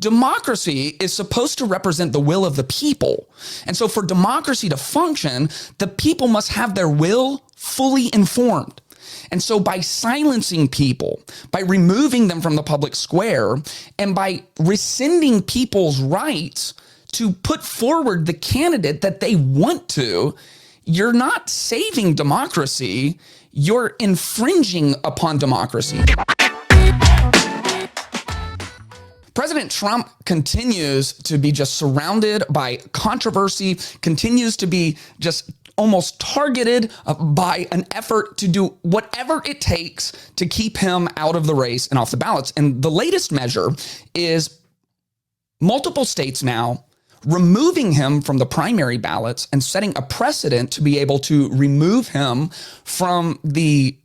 democracy is supposed to represent the will of the people. And so for democracy to function, the people must have their will fully informed. And so by silencing people, by removing them from the public square, and by rescinding people's rights to put forward the candidate that they want to, you're not saving democracy, you're infringing upon democracy. President Trump continues to be just surrounded by controversy, continues to be just almost targeted by an effort to do whatever it takes to keep him out of the race and off the ballots. And the latest measure is multiple states now removing him from the primary ballots and setting a precedent to be able to remove him from the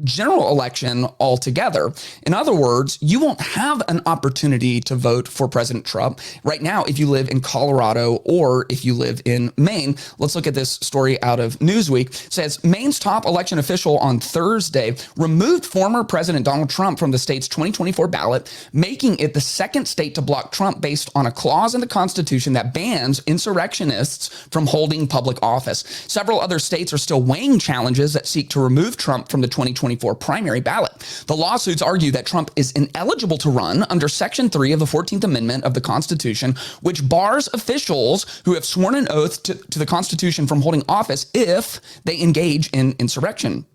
general election altogether. In other words, you won't have an opportunity to vote for President Trump right now if you live in Colorado or if you live in Maine. Let's look at this story out of Newsweek. It says Maine's top election official on Thursday removed former President Donald Trump from the state's 2024 ballot, making it the second state to block Trump based on a clause in the Constitution that bans insurrectionists from holding public office. Several other states are still weighing challenges that seek to remove Trump from the 2024 primary ballot. The lawsuits argue that Trump is ineligible to run under Section 3 of the 14th Amendment of the Constitution, which bars officials who have sworn an oath to the Constitution from holding office if they engage in insurrection.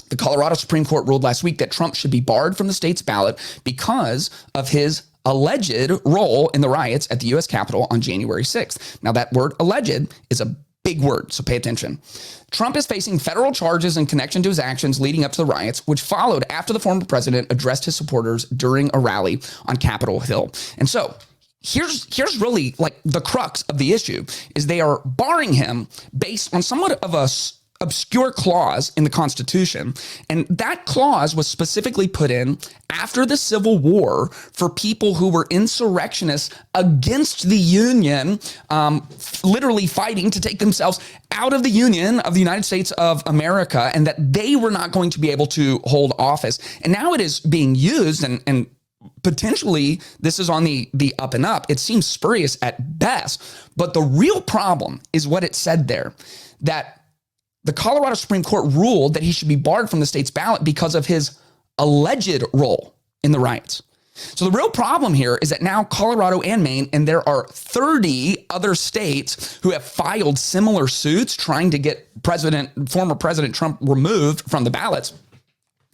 The Colorado Supreme Court ruled last week that Trump should be barred from the state's ballot because of his alleged role in the riots at the U.S. Capitol on January 6th. Now, that word alleged is a big word, so pay attention. Trump is facing federal charges in connection to his actions leading up to the riots, which followed after the former president addressed his supporters during a rally on Capitol Hill. And so here's really like the crux of the issue is they are barring him based on somewhat of a obscure clause in the Constitution. And that clause was specifically put in after the Civil War for people who were insurrectionists against the Union, literally fighting to take themselves out of the Union of the United States of America, and that they were not going to be able to hold office. And now it is being used and potentially this is on the up and up. It seems spurious at best, but the real problem is what it said there, that the Colorado Supreme Court ruled that he should be barred from the state's ballot because of his alleged role in the riots. So the real problem here is that now Colorado and Maine, and there are 30 other states who have filed similar suits trying to get former President Trump removed from the ballots.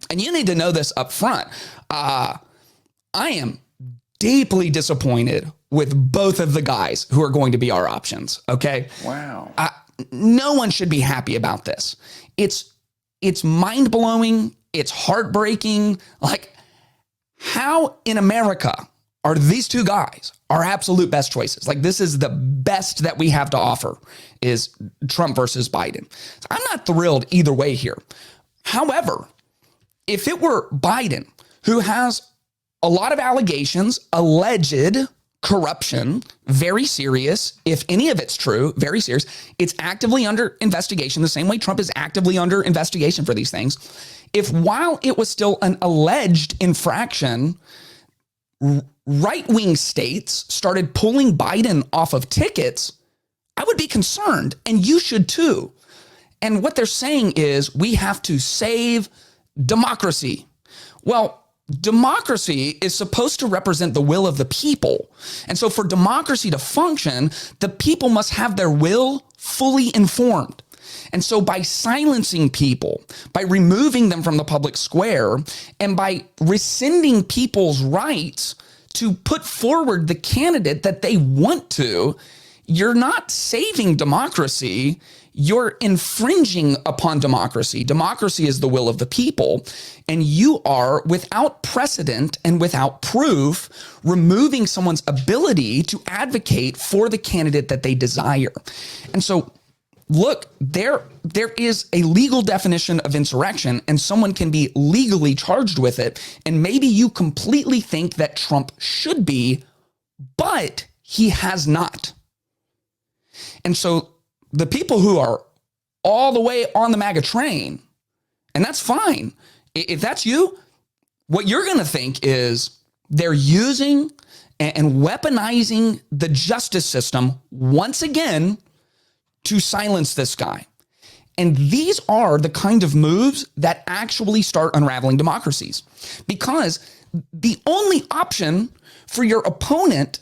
And you need to know this up front. I am deeply disappointed with both of the guys who are going to be our options. Okay. Wow. No one should be happy about this. It's mind blowing. It's heartbreaking. Like, how in America are these two guys our absolute best choices? Like, this is the best that we have to offer is Trump versus Biden. I'm not thrilled either way here. However, if it were Biden, who has a lot of allegations, alleged corruption, very serious. If any of it's true, very serious. It's actively under investigation, the same way Trump is actively under investigation for these things. If while it was still an alleged infraction, right-wing states started pulling Biden off of tickets, I would be concerned, and you should too. And what they're saying is we have to save democracy. Well, democracy is supposed to represent the will of the people. And so for democracy to function, the people must have their will fully informed. And so by silencing people, by removing them from the public square, and by rescinding people's rights to put forward the candidate that they want to, you're not saving democracy, you're infringing upon democracy. Democracy is the will of the people, and you are, without precedent and without proof, removing someone's ability to advocate for the candidate that they desire. And so, look, there is a legal definition of insurrection, and someone can be legally charged with it, and maybe you completely think that Trump should be, but he has not. And so the people who are all the way on the MAGA train, and that's fine. If that's you, what you're going to think is they're using and weaponizing the justice system once again to silence this guy. And these are the kind of moves that actually start unraveling democracies, because the only option for your opponent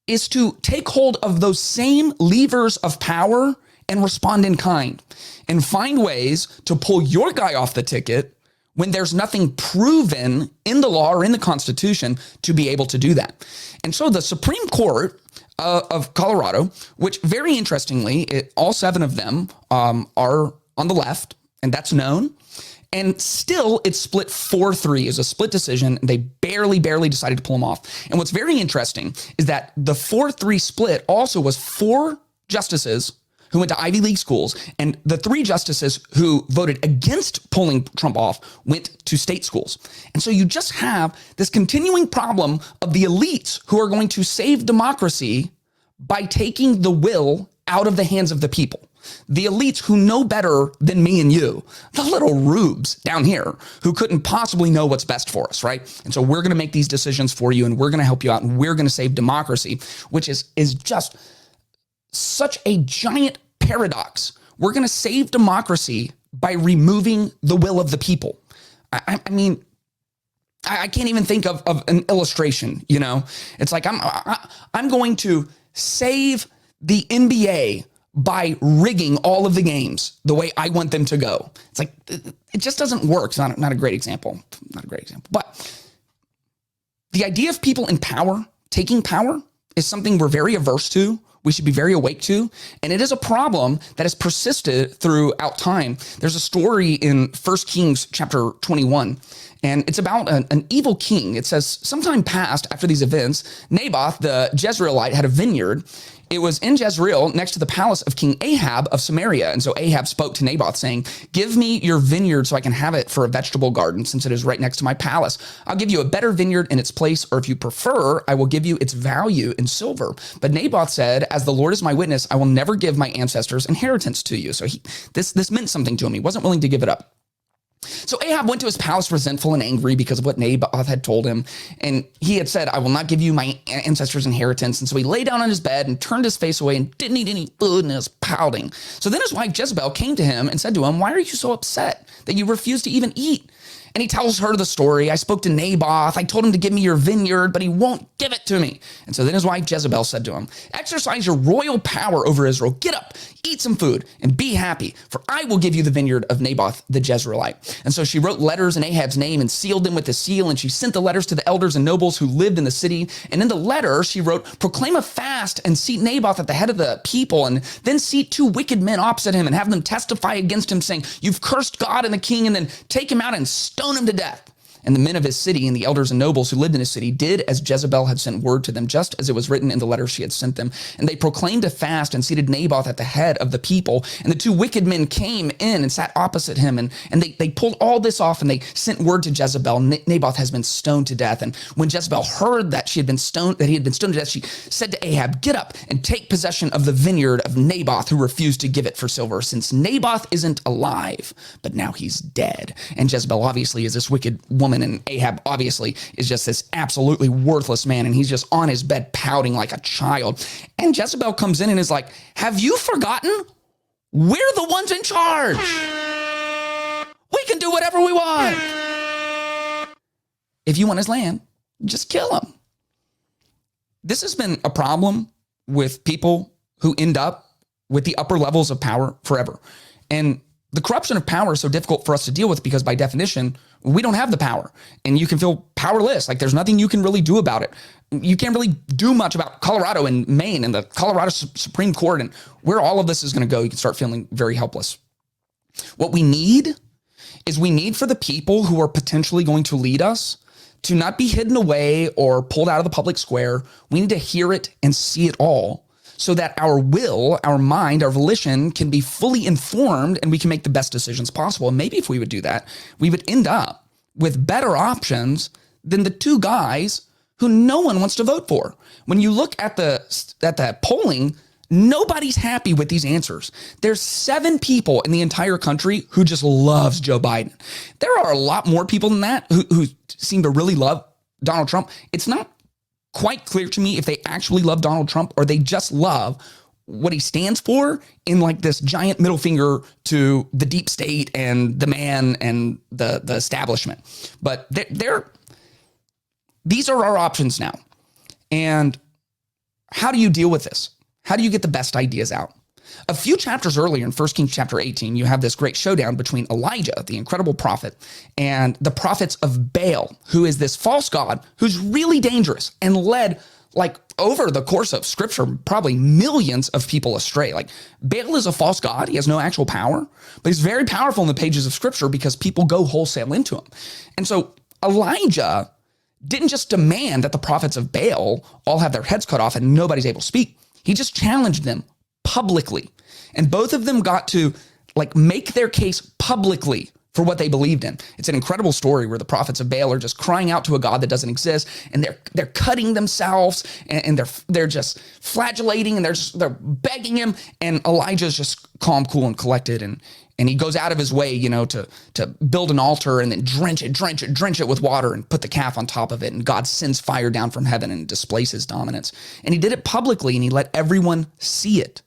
is to take hold of those same levers of power and respond in kind and find ways to pull your guy off the ticket when there's nothing proven in the law or in the Constitution to be able to do that. And so the Supreme Court of Colorado, which very interestingly, all 7 of them are on the left, and that's known. And still, it's split 4-3. It's a split decision. They barely decided to pull them off. And what's very interesting is that the 4-3 split also was 4 justices who went to Ivy League schools, and the 3 justices who voted against pulling Trump off went to state schools. And so you just have this continuing problem of the elites who are going to save democracy by taking the will out of the hands of the people. The elites who know better than me and you, the little rubes down here who couldn't possibly know what's best for us, right? And so we're going to make these decisions for you, and we're going to help you out, and we're going to save democracy, which is just such a giant paradox. We're going to save democracy by removing the will of the people. I mean, I can't even think of an illustration, you know? It's like I'm going to save the NBA by rigging all of the games the way I want them to go. It's like, it just doesn't work. It's not a great example. Not a great example. But the idea of people in power, taking power, is something we're very averse to. We should be very awake to. And it is a problem that has persisted throughout time. There's a story in 1 Kings chapter 21, and it's about an evil king. It says, sometime past after these events, Naboth, the Jezreelite, had a vineyard. It was in Jezreel next to the palace of King Ahab of Samaria. And so Ahab spoke to Naboth saying, give me your vineyard so I can have it for a vegetable garden, since it is right next to my palace. I'll give you a better vineyard in its place, or if you prefer, I will give you its value in silver. But Naboth said, as the Lord is my witness, I will never give my ancestors' inheritance to you. So this meant something to him. He wasn't willing to give it up. So Ahab went to his palace resentful and angry because of what Naboth had told him. And he had said, I will not give you my ancestors' inheritance. And so he lay down on his bed and turned his face away and didn't eat any food and was pouting. So then his wife Jezebel came to him and said to him, why are you so upset that you refuse to even eat? And he tells her the story. I spoke to Naboth. I told him to give me your vineyard, but he won't give it to me. And so then his wife Jezebel said to him, exercise your royal power over Israel. Get up, eat some food, and be happy, for I will give you the vineyard of Naboth the Jezreelite. And so she wrote letters in Ahab's name and sealed them with a seal, and she sent the letters to the elders and nobles who lived in the city. And in the letter, she wrote, proclaim a fast and seat Naboth at the head of the people, and then seat 2 wicked men opposite him and have them testify against him, saying, you've cursed God and the king, and then take him out and stone him to death. And the men of his city and the elders and nobles who lived in his city did as Jezebel had sent word to them, just as it was written in the letter she had sent them. And they proclaimed a fast and seated Naboth at the head of the people. And the 2 wicked men came in and sat opposite him. And they pulled all this off, and they sent word to Jezebel, Naboth has been stoned to death. And when Jezebel heard that he had been stoned to death, she said to Ahab, get up and take possession of the vineyard of Naboth, who refused to give it for silver, since Naboth isn't alive, but now he's dead. And Jezebel obviously is this wicked woman, and Ahab obviously is just this absolutely worthless man, and he's just on his bed pouting like a child. And Jezebel comes in and is like, have you forgotten? We're the ones in charge. We can do whatever we want. If you want his land, just kill him. This has been a problem with people who end up with the upper levels of power forever. And the corruption of power is so difficult for us to deal with because by definition, we don't have the power, and you can feel powerless. Like there's nothing you can really do about it. You can't really do much about Colorado and Maine and the Colorado Supreme Court and where all of this is going to go. You can start feeling very helpless. What we need is for the people who are potentially going to lead us to not be hidden away or pulled out of the public square. We need to hear it and see it all, so that our will, our mind, our volition can be fully informed and we can make the best decisions possible. And maybe if we would do that, we would end up with better options than the 2 guys who no one wants to vote for. When you look at the polling, nobody's happy with these answers. There's 7 people in the entire country who just loves Joe Biden. There are a lot more people than that who seem to really love Donald Trump. It's not quite clear to me if they actually love Donald Trump or they just love what he stands for in like this giant middle finger to the deep state and the man and the establishment. But these are our options now. And how do you deal with this? How do you get the best ideas out? A few chapters earlier in 1 Kings chapter 18, you have this great showdown between Elijah, the incredible prophet, and the prophets of Baal, who is this false god who's really dangerous and led, like, over the course of scripture, probably millions of people astray. Like, Baal is a false god. He has no actual power, but he's very powerful in the pages of scripture because people go wholesale into him. And so Elijah didn't just demand that the prophets of Baal all have their heads cut off and nobody's able to speak. He just challenged them publicly. And both of them got to like make their case publicly for what they believed in. It's an incredible story where the prophets of Baal are just crying out to a God that doesn't exist, and they're cutting themselves, and they're just flagellating, and they're begging him, and Elijah's just calm, cool, and collected, and he goes out of his way, to build an altar and then drench it with water and put the calf on top of it, and God sends fire down from heaven and displays his dominance. And he did it publicly, and he let everyone see it.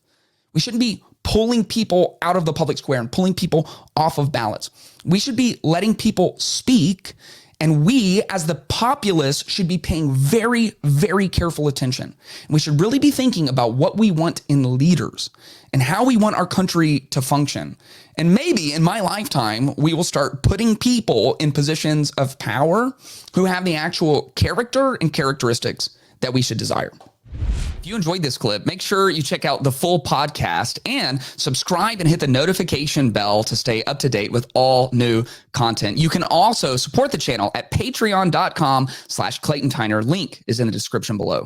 We shouldn't be pulling people out of the public square and pulling people off of ballots. We should be letting people speak, and we, as the populace, should be paying very, very careful attention. And we should really be thinking about what we want in leaders and how we want our country to function. And maybe in my lifetime, we will start putting people in positions of power who have the actual character and characteristics that we should desire. If you enjoyed this clip, make sure you check out the full podcast and subscribe and hit the notification bell to stay up to date with all new content. You can also support the channel at patreon.com/Clayton Tyner. Link is in the description below.